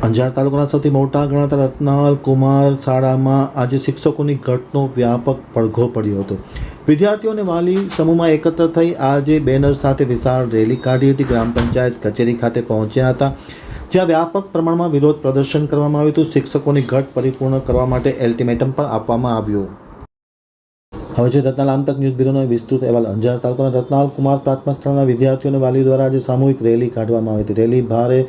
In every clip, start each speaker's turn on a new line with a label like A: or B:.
A: અંજાર તાલુકાના સૌથી મોટા ગણાતા રત્નાલ કુમાર શાળામાં આજે શિક્ષકોની ઘટનો વ્યાપક પડઘો પડ્યો હતો. વિદ્યાર્થીઓ અને વાલી સમૂહમાં એકત્ર થઈ આજે બેનર સાથે વિશાળ રેલી કાઢી હતી. ગ્રામ પંચાયત કચેરી ખાતે પહોંચ્યા હતા, જ્યાં વ્યાપક પ્રમાણમાં વિરોધ પ્રદર્શન કરવામાં આવ્યું હતું. શિક્ષકોની ઘટ પરિપૂર્ણ કરવા માટે અલ્ટિમેટમ પણ આપવામાં આવ્યું. હવે છે રત્નાલ આમતક ન્યૂઝ બ્યુરોનો વિસ્તૃત અહેવાલ. અંજાર તાલુકાના રત્નાલ કુમાર પ્રાથમિક શાળાના વિદ્યાર્થીઓ અને વાલીઓ દ્વારા આજે સામૂહિક રેલી કાઢવામાં આવી હતી. રેલી ભારે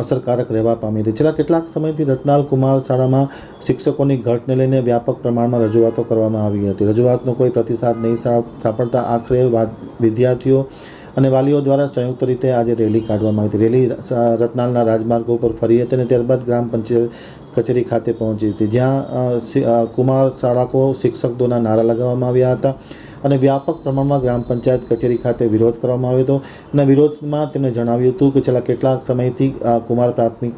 A: અસરકારક રહેવા પામી હતી. છેલ્લા કેટલાક સમયથી રત્નાલ કુમાર શાળામાં શિક્ષકોની ઘટને લઈને વ્યાપક પ્રમાણમાં રજૂઆતો કરવામાં આવી હતી. રજૂઆતનો કોઈ પ્રતિસાદ નહીં સાંપડતા આખરે વિદ્યાર્થીઓ અને વાલીઓ દ્વારા સંયુક્ત રીતે આજે રેલી કાઢવામાં આવી હતી. રેલી રત્નાલના રાજમાર્ગો પર ફરી હતી અને ત્યારબાદ ગ્રામ પંચાયત કચેરી ખાતે પહોંચી હતી, જ્યાં કુમાર શાળાકો શિક્ષક દોના નારા લગાવવામાં આવ્યા હતા અને વ્યાપક પ્રમાણમાં ગ્રામ પંચાયત કચેરી ખાતે વિરોધ કરવામાં આવ્યો હતો. અને વિરોધમાં તેમણે જણાવ્યું હતું કે છેલ્લા કેટલાક સમયથી કુમાર પ્રાથમિક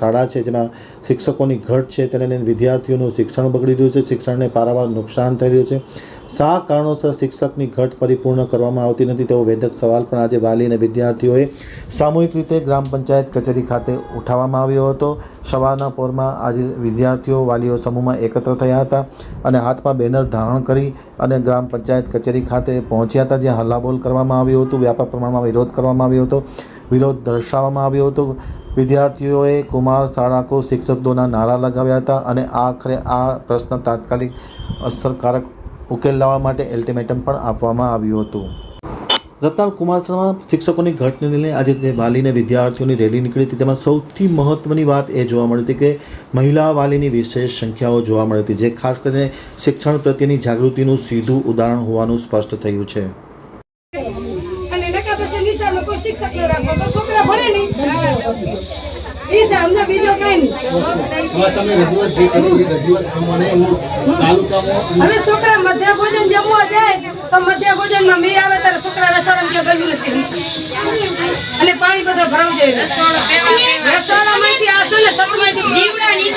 A: શાળા છે, જેમાં શિક્ષકોની ઘટ છે, તેને લઈને વિદ્યાર્થીઓનું શિક્ષણ બગડી રહ્યું છે, શિક્ષણને પારાવાર નુકસાન થઈ રહ્યું છે. શા કારણોસર શિક્ષકની ઘટ પરિપૂર્ણ કરવામાં આવતી નથી તેવો વેધક સવાલ પણ આજે વાલી અને વિદ્યાર્થીઓએ સામૂહિક રીતે ગ્રામ પંચાયત કચેરી ખાતે ઉઠાવવામાં આવ્યો હતો. સવારના પોરમાં આજે વિદ્યાર્થીઓ વાલીઓ સમૂહમાં એકત્ર થયા હતા અને હાથમાં બેનર ધારણ કરી અને ગ્રામ પંચાયત કચેરી ખાતે પહોંચ્યા હતા, જ્યાં હલ્લાબોલ કરવામાં આવ્યો હતો. વ્યાપક પ્રમાણમાં વિરોધ કરવામાં આવ્યો હતો, વિરોધ દર્શાવવામાં આવ્યો હતો. વિદ્યાર્થીઓએ કુમાર શાળાકો શિક્ષક દોના નારા લગાવ્યા હતા અને આખરે આ પ્રશ્ન તાત્કાલિક અસરકારક ઉકેલ લાવવા માટે અલ્ટિમેટમ પણ આપવામાં આવ્યું હતું. રત્નાલ કુમાર શાળામાં શિક્ષકોની ઘટને લઈને આજે જે વાલીને વિદ્યાર્થીઓની રેલી નીકળી હતી, તેમાં સૌથી મહત્ત્વની વાત એ જોવા મળી હતી કે મહિલા વાલીની વિશેષ સંખ્યાઓ જોવા મળી હતી, જે ખાસ કરીને શિક્ષણ પ્રત્યેની જાગૃતિનું સીધું ઉદાહરણ હોવાનું સ્પષ્ટ થયું છે.
B: હવે છોકરા મધ્ય ભોજન જમવા જાય તો મધ્ય ભોજનમાં મેં આવે ત્યારે છોકરા રસોડા કે ગયું નથી અને પાણી બધું ભરાવું જોઈએ. રસોડામાંથી આસો ને સતમાંથી જીવડાની